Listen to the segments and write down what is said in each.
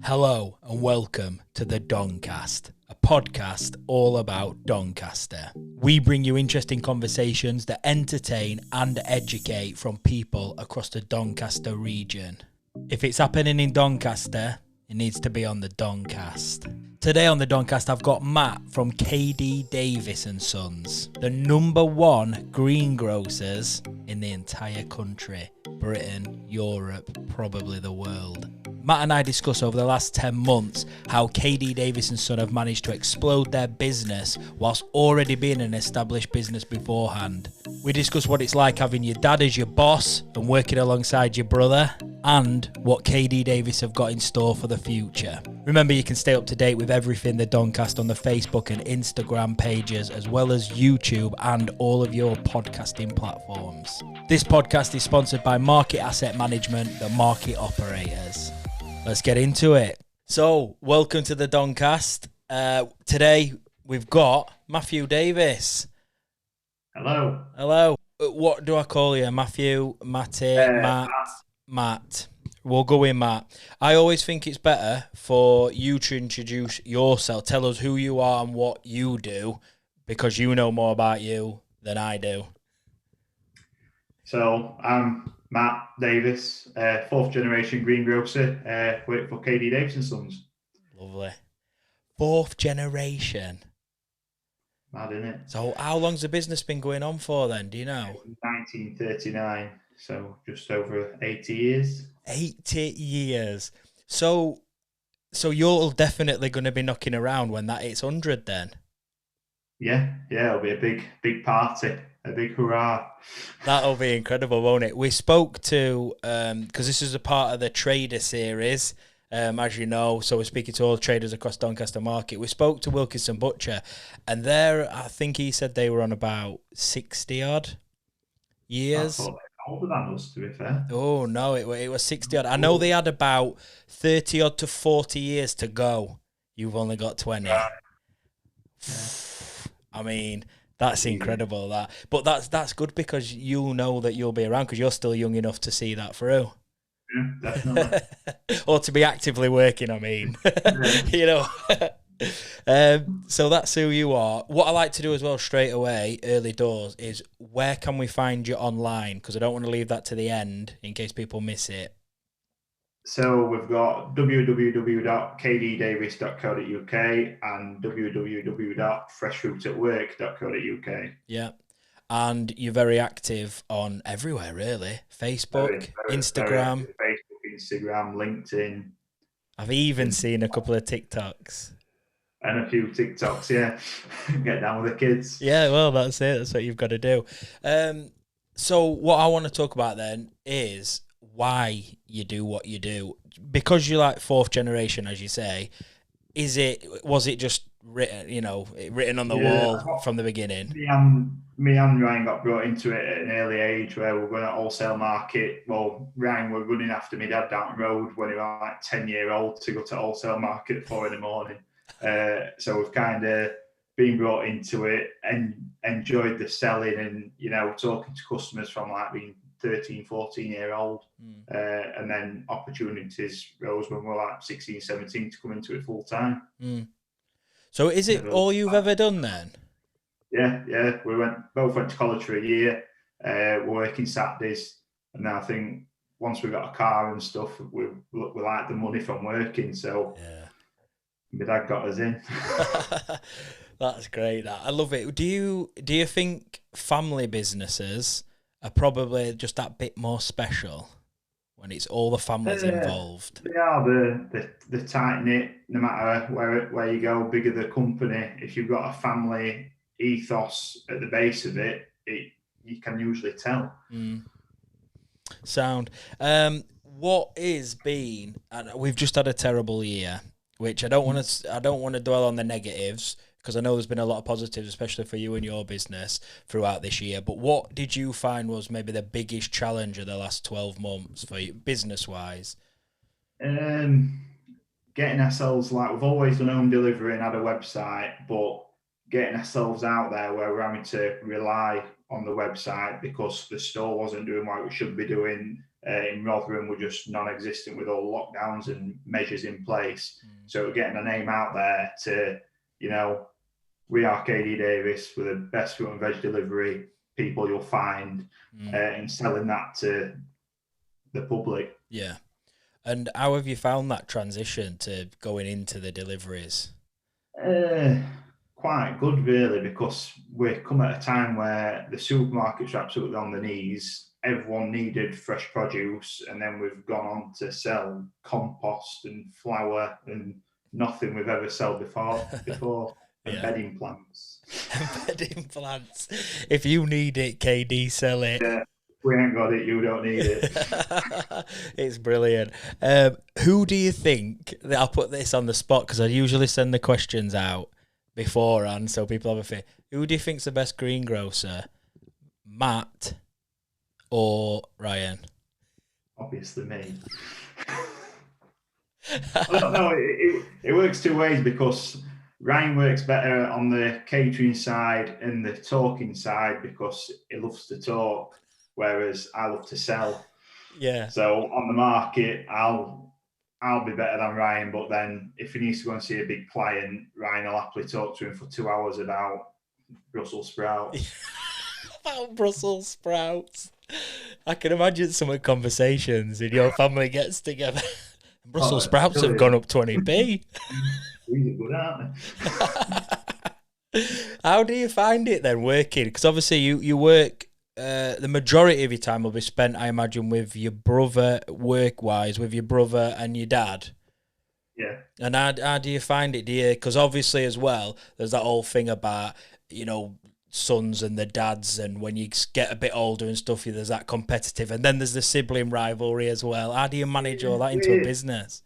Hello and welcome to the DonCast, a podcast all about Doncaster. We bring you interesting conversations that entertain and educate from people across the Doncaster region. If it's happening in Doncaster, it needs to be on the DonCast. Today on the DonCast, I've got Matt from K.D.Davis and Sons, the #1 greengrocers in the entire country, Britain, Europe, probably the world. Matt and I discuss over the last 10 months how K.D.Davis and Son have managed to explode their business whilst already being an established business beforehand. We discuss what it's like having your dad as your boss and working alongside your brother, and what K.D.Davis have got in store for the future. Remember, you can stay up to date with everything the DonCast on the Facebook and Instagram pages, as well as YouTube and all of your podcasting platforms. This podcast is sponsored by Market Asset Management, the market operators. Let's get into it. So, welcome to the DonCast. Today, we've got Matthew Davis. Hello. Hello. What do I call you? Matthew, Matty, Matt. We'll go with Matt. I always think it's better for you to introduce yourself. Tell us who you are and what you do, because you know more about you than I do. So I'm Matt Davis, fourth generation greengrocer, work for K.D.Davis and Sons. Lovely. Fourth generation. Mad, isn't it? So how long's the business been going on for then? Do you know? 1939, so just over 80 years. 80 years. So you're definitely going to be knocking around when that hits 100 then? Yeah, it'll be a big party, a big hurrah. That'll be incredible, won't it? We spoke to, because this is a part of the trader series, as you know, so we're speaking to all traders across Doncaster Market. We spoke to Wilkinson Butcher, and there, I think he said they were on about 60-odd years. I thought they were older than us, to be fair. Oh, no, it was 60-odd. I know they had about 30-odd to 40 years to go. You've only got 20. Yeah. I mean, that's incredible. But that's good, because you'll know that you'll be around, because you're still young enough to see that through. Yeah, definitely. Or to be actively working, I mean. You know. So that's who you are. What I like to do as well straight away, early doors, is where can we find you online? Because I don't want to leave that to the end in case people miss it. So we've got www.kddavis.co.uk and www.freshfruitatwork.co.uk. Yeah. And you're very active on everywhere, really. Facebook, Instagram. Facebook, Instagram, LinkedIn. I've even seen a couple of TikToks. And a few TikToks, yeah. Get down with the kids. Yeah, well, that's it. That's what you've got to do. So what I want to talk about then is why you do what you do. Because you're like fourth generation, as you say, was it just written on the wall from the beginning? Me and Ryan got brought into it at an early age, where we were at wholesale market. Well, Ryan were running after me dad down the road when he was like 10-year-old to go to wholesale market at 4 a.m. So we've kind of been brought into it and enjoyed the selling and, talking to customers from like being 13, 14-year-old. And then opportunities rose when we were like 16, 17 to come into it full time. So is it all you've ever done then? Yeah. We both went to college for a year. We're working Saturdays, and I think once we got a car and stuff, we like the money from working. So yeah, my dad got us in. That's great. I love it. Do you think family businesses are probably just that bit more special when it's all the families involved? They are the tight knit. No matter where you go, bigger the company, if you've got a family ethos at the base of it, you can usually tell. Sound. What is been? And we've just had a terrible year, which I don't want to dwell on the negatives, because I know there's been a lot of positives, especially for you and your business throughout this year. But what did you find was maybe the biggest challenge of the last 12 months for you, business-wise? Getting ourselves, like, we've always done home delivery and had a website, but getting ourselves out there where we're having to rely on the website because the store wasn't doing what it should be doing. in Rotherham were just non-existent with all lockdowns and measures in place. So getting a name out there to, we are K.D.Davis, we're the best fruit and veg delivery people you'll find, and selling that to the public. Yeah. And how have you found that transition to going into the deliveries? Quite good, really, because we come at a time where the supermarkets are absolutely on the knees. Everyone needed fresh produce, and then we've gone on to sell compost and flour and nothing we've ever sold before. And bedding plants. Bedding plants. If you need it, KD, sell it. Yeah, we ain't got it, you don't need it. It's brilliant. Who do you think, I'll put this on the spot because I usually send the questions out beforehand so people have a feel. Who do you think's the best greengrocer? Matt or Ryan? Obviously me. I don't know, it works two ways because Ryan works better on the catering side and the talking side because he loves to talk, whereas I love to sell. Yeah. So on the market, I'll be better than Ryan, but then if he needs to go and see a big client, Ryan will happily talk to him for 2 hours about Brussels sprouts. About Brussels sprouts. I can imagine some of the conversations in your family gets together. Brussels sprouts have gone up 20p. Really good, aren't they? How do you find it then working? Because obviously you work, the majority of your time will be spent, I imagine, with your brother, work-wise, with your brother and your dad. Yeah. And how do you find it? Because obviously as well, there's that whole thing about, sons and the dads, and when you get a bit older and stuff, there's that competitive, and then there's the sibling rivalry as well. How do you manage all that into a business?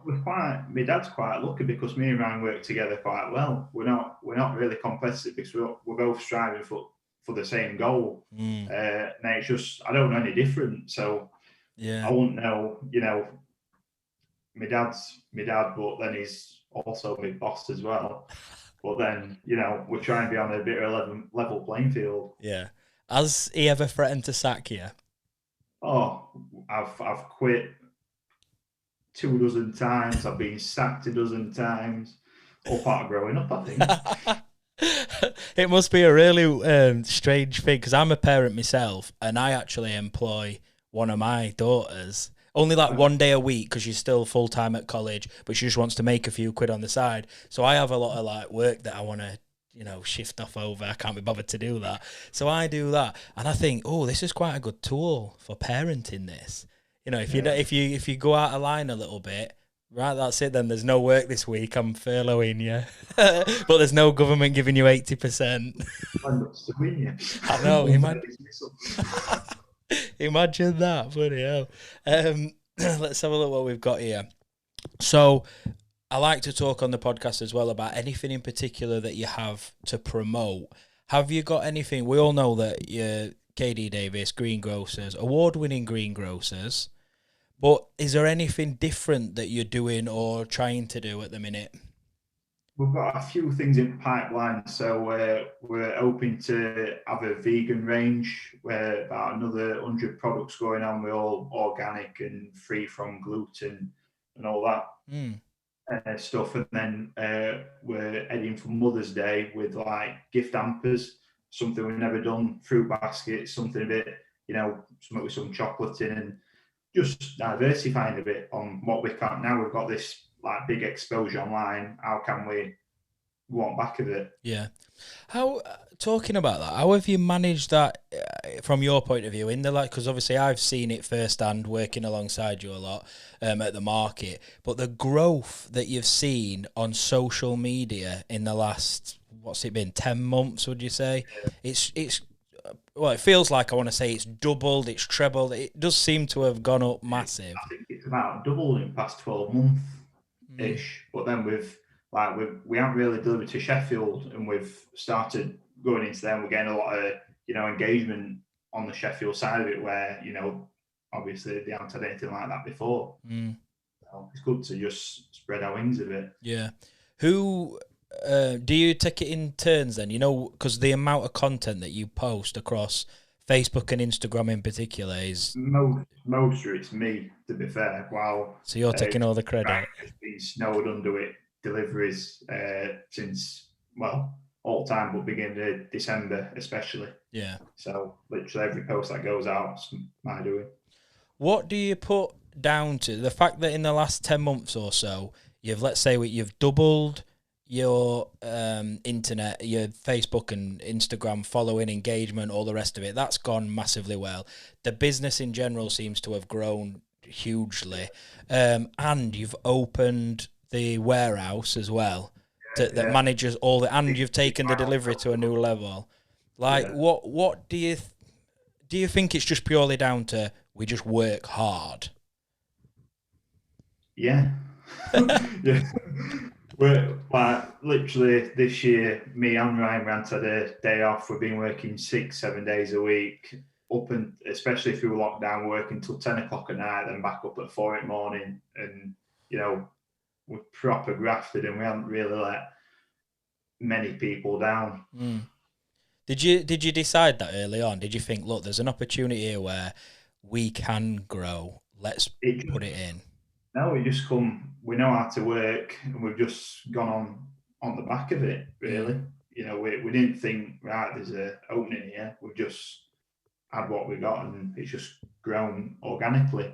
My dad's quite lucky because me and Ryan work together quite well. We're not really competitive because we're both striving for the same goal. Now it's just I don't know any different, so I won't know. My dad's my dad, but then he's also my boss as well. But then we're trying to be on a bit of a level playing field. Yeah. Has he ever threatened to sack you? Oh, I've quit 24 times. I've been sacked 12 times. All part of growing up, I think. It must be a really strange thing because I'm a parent myself, and I actually employ one of my daughters only like 1 day a week because she's still full time at college, but she just wants to make a few quid on the side. So I have a lot of like work that I want to shift off over. I can't be bothered to do that, so I do that, and I think, oh, this is quite a good tool for parenting. This. If you go out of line a little bit, right, that's it then. There's no work this week. I'm furloughing you. But there's no government giving you 80%. I know. Imagine that. Bloody hell. Let's have a look what we've got here. So I like to talk on the podcast as well about anything in particular that you have to promote. Have you got anything? We all know that you're K.D.Davis, greengrocers, award-winning greengrocers. But is there anything different that you're doing or trying to do at the minute? We've got a few things in pipeline. So we're hoping to have a vegan range where about another 100 products going on. We're all organic and free from gluten and all that stuff. And then we're heading for Mother's Day with like gift hampers, something we've never done, fruit baskets, something a bit, something with some chocolate in, and just diversifying a bit on what we can. Now we've got this like big exposure online. How can we want back of it? Yeah. How, talking about that, how have you managed that from your point of view in the because obviously I've seen it firsthand working alongside you a lot at the market, but the growth that you've seen on social media in the last, what's it been, 10 months, would you say? Yeah. It's well, it feels like, I want to say it's doubled, it's trebled. It does seem to have gone up massive. I think it's about doubled in the past 12 months-ish. But then we haven't really delivered to Sheffield, and we've started going into them. We're getting a lot of, engagement on the Sheffield side of it where, obviously they haven't had anything like that before. So it's good to just spread our wings a bit. Yeah. Who... do you take it in turns then? Because the amount of content that you post across Facebook and Instagram in particular is. Most of it's me, to be fair. While So you're taking all the credit. has been snowed under with deliveries since all time, but beginning of December especially. Yeah. So literally every post that goes out is my doing. What do you put down to the fact that in the last 10 months or so, you've doubled your internet, your Facebook and Instagram following, engagement, all the rest of it? That's gone massively well. The business in general seems to have grown hugely. And you've opened the warehouse as well that manages all the, and you've taken the delivery to a new level. Like, what do you think it's just purely down to we just work hard? Yeah. Yeah. We're literally this year, me and Ryan ran had a day off. We've been working 6-7 days a week, especially through lockdown, working till 10 o'clock at night, then back up at 4 in the morning. And, we're proper grafted and we haven't really let many people down. Mm. Did you decide that early on? Did you think, look, there's an opportunity here where we can grow, let's put it in? No, we just we know how to work and we've just gone on the back of it, really. We didn't think, right, there's an opening here. We've just had what we got and it's just grown organically.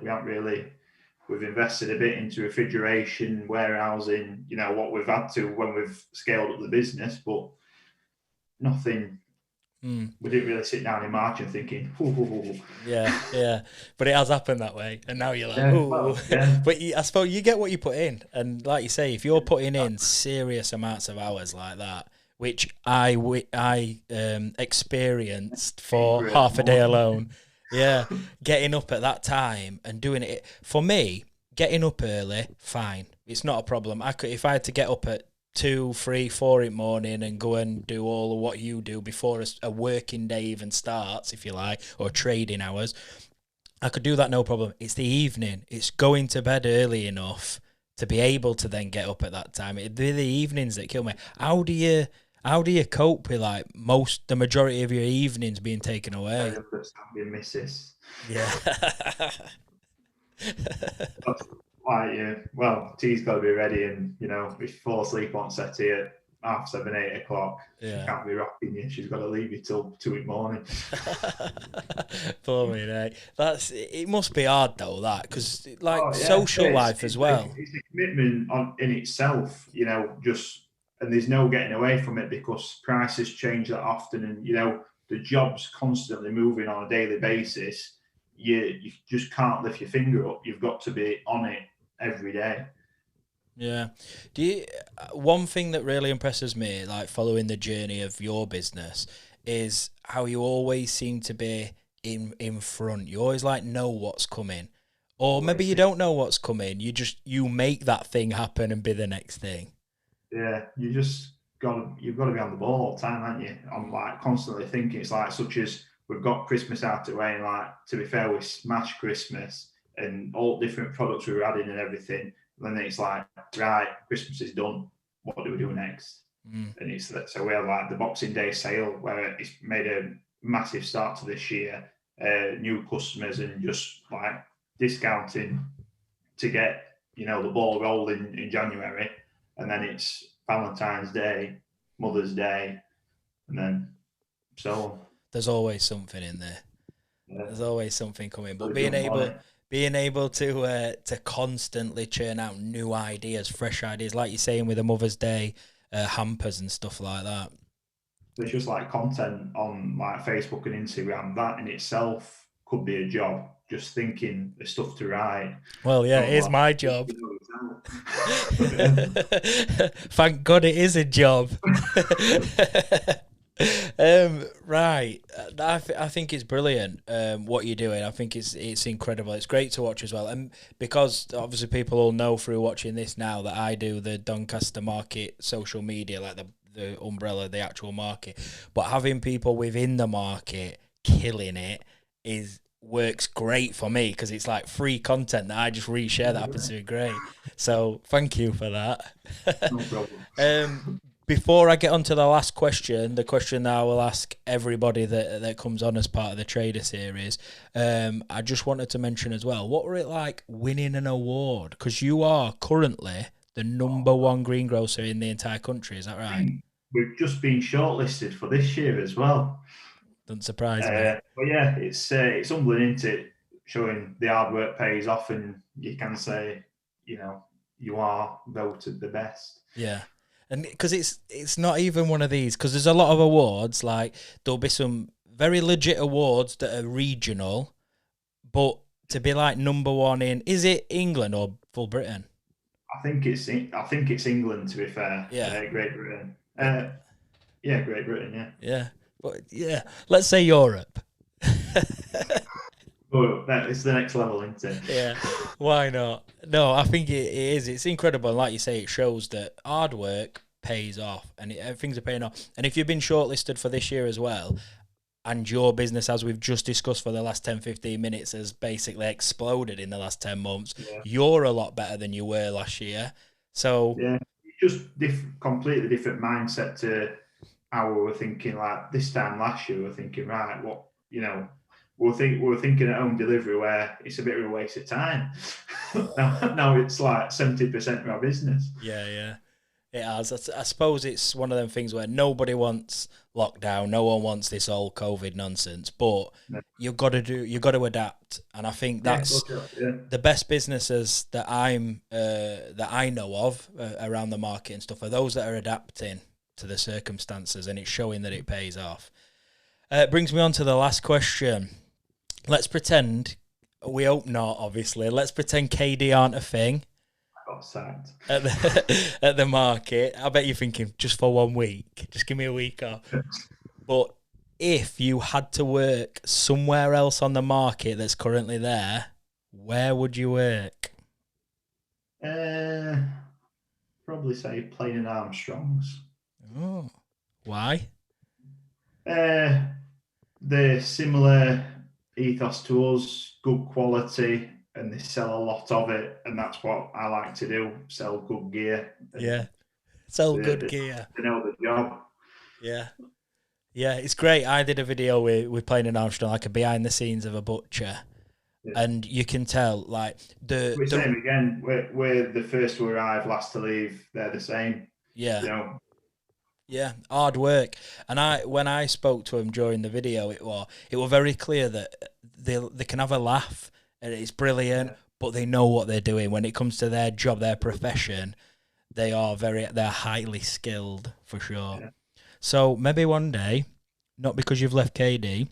We've invested a bit into refrigeration, warehousing, what we've had to when we've scaled up the business, but nothing. We didn't really sit down in March and thinking, ooh. Yeah. But it has happened that way. And now you're like, ooh. But I suppose you get what you put in. And like you say, if you're putting in serious amounts of hours like that, which I experienced for half a day alone. Yeah. Getting up at that time and doing it. For me, getting up early, fine. It's not a problem. If I had to get up at 2, 3, 4 in the morning and go and do all of what you do before a working day even starts, if you like, or trading hours, I could do that, no problem. It's the evening. It's going to bed early enough to be able to then get up at that time. It'd be the evenings that kill me. How do you cope with the majority of your evenings being taken away? Your missus. Yeah. Tea's got to be ready, and if you fall asleep on settee at 7:30, 8 o'clock, she can't be rocking you. She's got to leave you till 2 in the morning. Poor me, mate. It must be hard though, because social life as well. It's a commitment in itself, and there's no getting away from it because prices change that often, and the job's constantly moving on a daily basis. You just can't lift your finger up. You've got to be on it every day. Yeah. One thing that really impresses me, following the journey of your business, is how you always seem to be in front. You always know what's coming, or maybe you don't know what's coming. You make that thing happen and be the next thing. Yeah, you've got to be on the ball all the time, haven't you? I'm constantly thinking. It's such as we've got Christmas out of the way, and to be fair, we smashed Christmas and all different products we were adding and everything. And then it's right, Christmas is done. What do we do next? And it's so we have the Boxing Day sale where it's made a massive start to this year. New customers and just discounting to get the ball rolling in January, and then it's Valentine's Day, Mother's Day, and then so on. There's always something in there. Yeah. There's always something coming, but being able to constantly churn out new ideas, fresh ideas, like you're saying with the Mother's Day hampers and stuff like that. There's just content on Facebook and Instagram that in itself could be a job. Just thinking the stuff to write. Well, yeah, it is my job. Thank God it is a job. Right. I think it's brilliant what you're doing. I think it's incredible. It's great to watch as well. And because obviously people all know through watching this now that I do the Doncaster Market social media, the umbrella, the actual market. But having people within the market killing it works great for me because it's free content that I just reshare that happens to be great. So thank you for that. No problem. Before I get on to the last question, the question that I will ask everybody that comes on as part of the Trader Series, I just wanted to mention as well, what were it like winning an award? Because you are currently the #1 greengrocer in the entire country, is that right? We've just been shortlisted for this year as well. Doesn't surprise me. But yeah, it's humbling, isn't it? Showing the hard work pays off, and you can say, you are voted the best. Yeah. And because it's not even one of these, because there's a lot of awards, like there'll be some very legit awards that are regional, but to be like #1 in, is it England or full Britain? I think it's England, to be fair. Yeah. Great Britain. Great Britain. Yeah. Yeah, but yeah, let's say Europe. Oh, it's the next level, isn't it? Yeah, why not? No, I think it is. It's incredible. And like you say, it shows that hard work pays off, and things are paying off. And if you've been shortlisted for this year as well, and your business, as we've just discussed for the last 10, 15 minutes, has basically exploded in the last 10 months, you're a lot better than you were last year. So yeah, it's just completely different mindset to how we were thinking. Like this time last year, we were thinking, right, what, we were thinking at home delivery where it's a bit of a waste of time. now it's like 70% of our business. Yeah. It has. I suppose it's one of them things where nobody wants lockdown, no one wants this whole COVID nonsense, but you've got to adapt. And I think that's the best businesses that I know of around the market and stuff are those that are adapting to the circumstances, and it's showing that it pays off. It brings me on to the last question. Let's pretend, we hope not, obviously. Let's pretend KD aren't a thing. At the market. I bet you're thinking, just for 1 week, just give me a week off. But if you had to work somewhere else on the market that's currently there, where would you work? Probably say Plain and Armstrong's. Oh, why? They're similar ethos to us, good quality, and they sell a lot of it, and that's what I like to do, sell good gear. Sell good gear. They know the job. Yeah, it's great. I did a video with Plain and Armstrong, like a behind the scenes of a butcher, and you can tell, like, we're same again. We're the first to arrive, last to leave. They're the same. Yeah. Yeah, hard work. And when I spoke to him during the video, it was very clear that they can have a laugh and it's brilliant, but they know what they're doing. When it comes to their job, their profession, they're highly skilled for sure. Yeah. So maybe one day, not because you've left KD,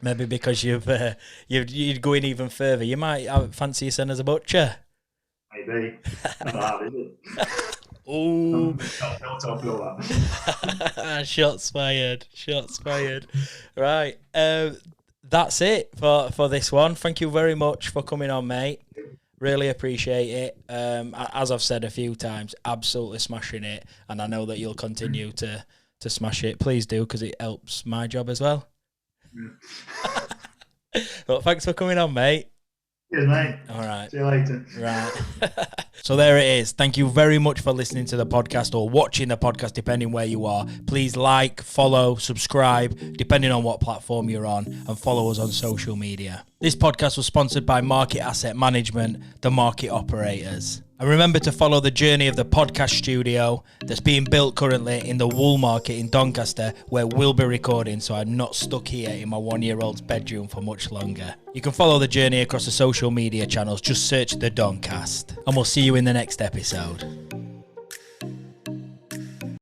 maybe because you'd go in even further, you might fancy yourself as a butcher. Maybe. Not hard, is it? Oh, don't talk about that. Shots fired. Right. That's it for this one. Thank you very much for coming on, mate. Really appreciate it. As I've said a few times, absolutely smashing it. And I know that you'll continue to smash it. Please do, because it helps my job as well. But thanks for coming on, mate. Cheers, mate. All right. See you later. Right. So there it is. Thank you very much for listening to the podcast or watching the podcast, depending where you are. Please like, follow, subscribe, depending on what platform you're on, and follow us on social media. This podcast was sponsored by Market Asset Management, the market operators. And remember to follow the journey of the podcast studio that's being built currently in the Wool Market in Doncaster, where we'll be recording, so I'm not stuck here in my 1-year-old's bedroom for much longer. You can follow the journey across the social media channels. Just search the DonCast. And we'll see you in the next episode.